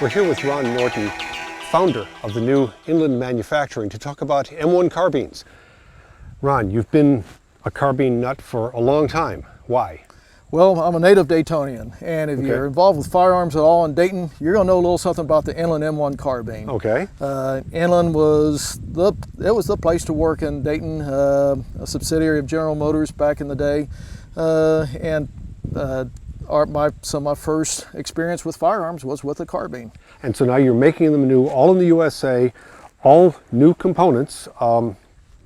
We're here with Ron Norton, founder of the new Inland Manufacturing, to talk about M1 carbines. Ron, you've been a carbine nut for a long time. Why? Well, I'm a native Daytonian, and if you're involved with firearms at all in Dayton, you're going to know a little something about the Inland M1 carbine. Okay. Inland was the place to work in Dayton, a subsidiary of General Motors back in the day, some of my first experience with firearms was with a carbine. And so now you're making them new, all in the USA, all new components.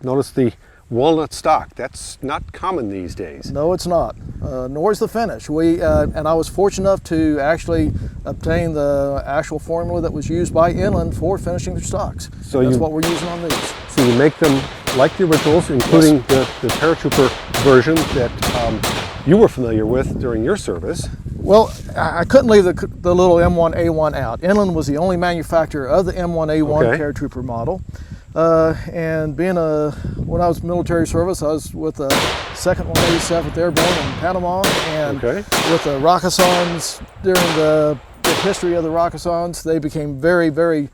Notice the walnut stock. That's not common these days. No, it's not. Nor is the finish. And I was fortunate enough to actually obtain the actual formula that was used by Inland for finishing their stocks. So that's what we're using on these. So you make them like the originals, including the paratrooper version that you were familiar with during your service. Well, I couldn't leave the little M1A1 out. Inland was the only manufacturer of the M1A1 paratrooper model. And when I was military service, I was with the 2nd 187th Airborne in Panama, and with the Rakkasans during the history of the Rakkasans, they became very, very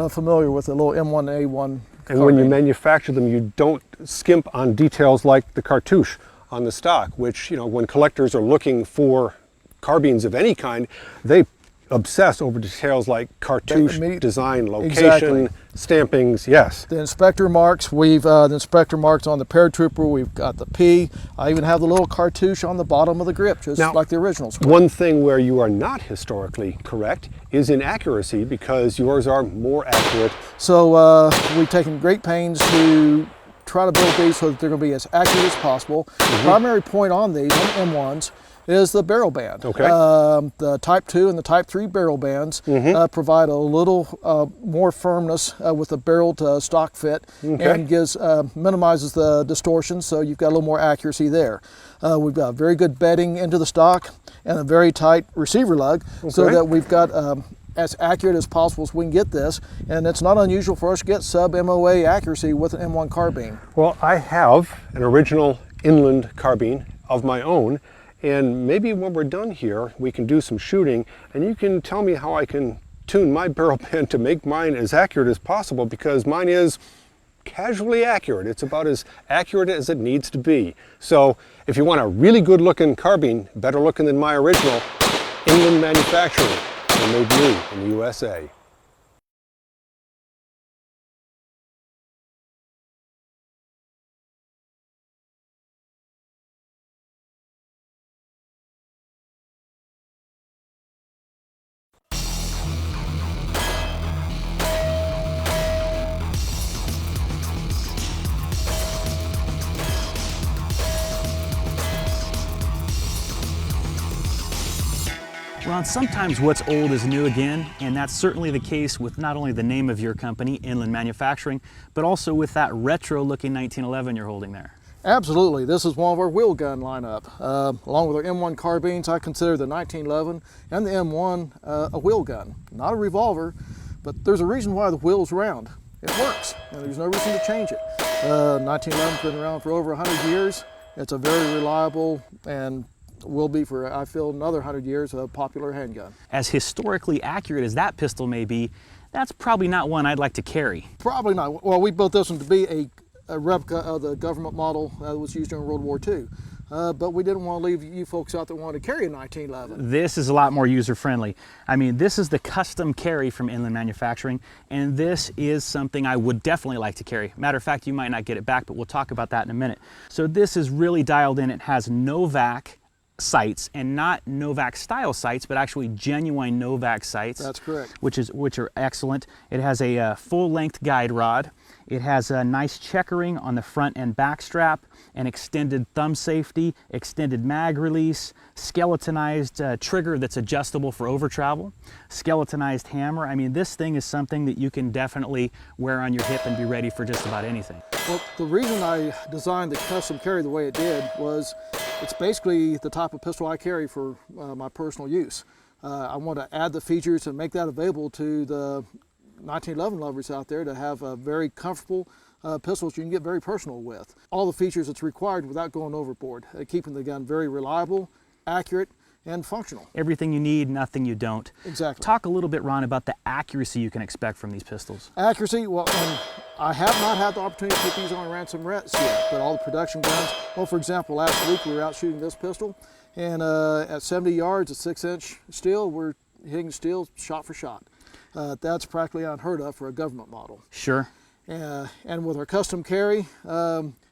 familiar with the little M1A1 And when you manufacture them, you don't skimp on details like the cartouche on the stock, which, you know, when collectors are looking for carbines of any kind, they obsess over details like cartouche design, location, stampings. Yes. The inspector marks. The inspector marks on the paratrooper. We've got the P. I even have the little cartouche on the bottom of the grip, just like the originals. One thing where you are not historically correct is in accuracy, because yours are more accurate. So we've taken great pains to try to build these so that they're going to be as accurate as possible. The primary point on these, on M1s, is the barrel band. The Type 2 and the Type 3 barrel bands provide a little more firmness with the barrel to stock fit, and minimizes the distortion, so you've got a little more accuracy there. We've got very good bedding into the stock and a very tight receiver lug, so that we've got as accurate as possible as we can get this, and it's not unusual for us to get sub-MOA accuracy with an M1 carbine. Well, I have an original Inland carbine of my own, and maybe when we're done here, we can do some shooting, and you can tell me how I can tune my barrel band to make mine as accurate as possible, because mine is casually accurate. It's about as accurate as it needs to be. So if you want a really good looking carbine, better looking than my original, Inland Manufacturing, they're made new in the USA. Ron, sometimes what's old is new again, and that's certainly the case with not only the name of your company, Inland Manufacturing, but also with that retro-looking 1911 you're holding there. Absolutely. This is one of our wheel gun lineup. Along with our M1 carbines, I consider the 1911 and the M1 a wheel gun. Not a revolver, but there's a reason why the wheel's round. It works, and there's no reason to change it. 1911's been around for over 100 years. It's a very reliable and will be for, I feel, another 100 years, a popular handgun. As historically accurate as that pistol may be, that's probably not one I'd like to carry. Probably not. Well, we built this one to be a replica of the government model that was used during World War II. But we didn't want to leave you folks out that wanted to carry a 1911. This is a lot more user-friendly. I mean, this is the custom carry from Inland Manufacturing, and this is something I would definitely like to carry. Matter of fact, you might not get it back, but we'll talk about that in a minute. So this is really dialed in. It has Novak sights, and not Novak style sights, but actually genuine Novak sights. That's correct. Which are excellent. It has a full-length guide rod. It has a nice checkering on the front and back strap, an extended thumb safety, extended mag release, skeletonized trigger that's adjustable for over travel, skeletonized hammer. I mean, this thing is something that you can definitely wear on your hip and be ready for just about anything. Well, the reason I designed the custom carry the way it did was it's basically the type of pistol I carry for my personal use. I want to add the features and make that available to the 1911 lovers out there to have very comfortable pistols you can get very personal with. All the features that's required without going overboard, keeping the gun very reliable, accurate, and functional. Everything you need, nothing you don't. Exactly. Talk a little bit, Ron, about the accuracy you can expect from these pistols. Accuracy, well, and I have not had the opportunity to put these on ransom reps yet, but all the production guns, well, for example, last week we were out shooting this pistol, and at 70 yards at 6-inch steel, we're hitting steel shot for shot. That's practically unheard of for a government model. Sure. And with our custom carry,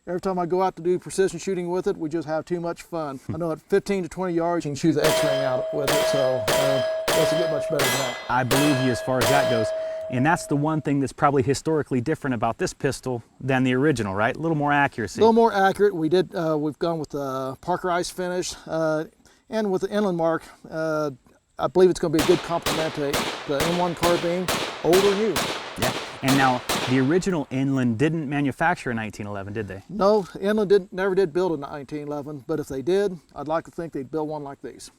every time I go out to do precision shooting with it, we just have too much fun. I know at 15 to 20 yards, you can shoot the X-ring out with it, so it doesn't get much better than that. I believe you as far as that goes. And that's the one thing that's probably historically different about this pistol than the original, right? A little more accuracy. A little more accurate. We've gone with the Parker Ice finish, and with the Inland Mark, I believe it's going to be a good complement to the M1 carbine, old or new. Yeah. And now, the original Inland didn't manufacture in 1911, did they? No, Inland never did build a 1911, but if they did, I'd like to think they'd build one like these.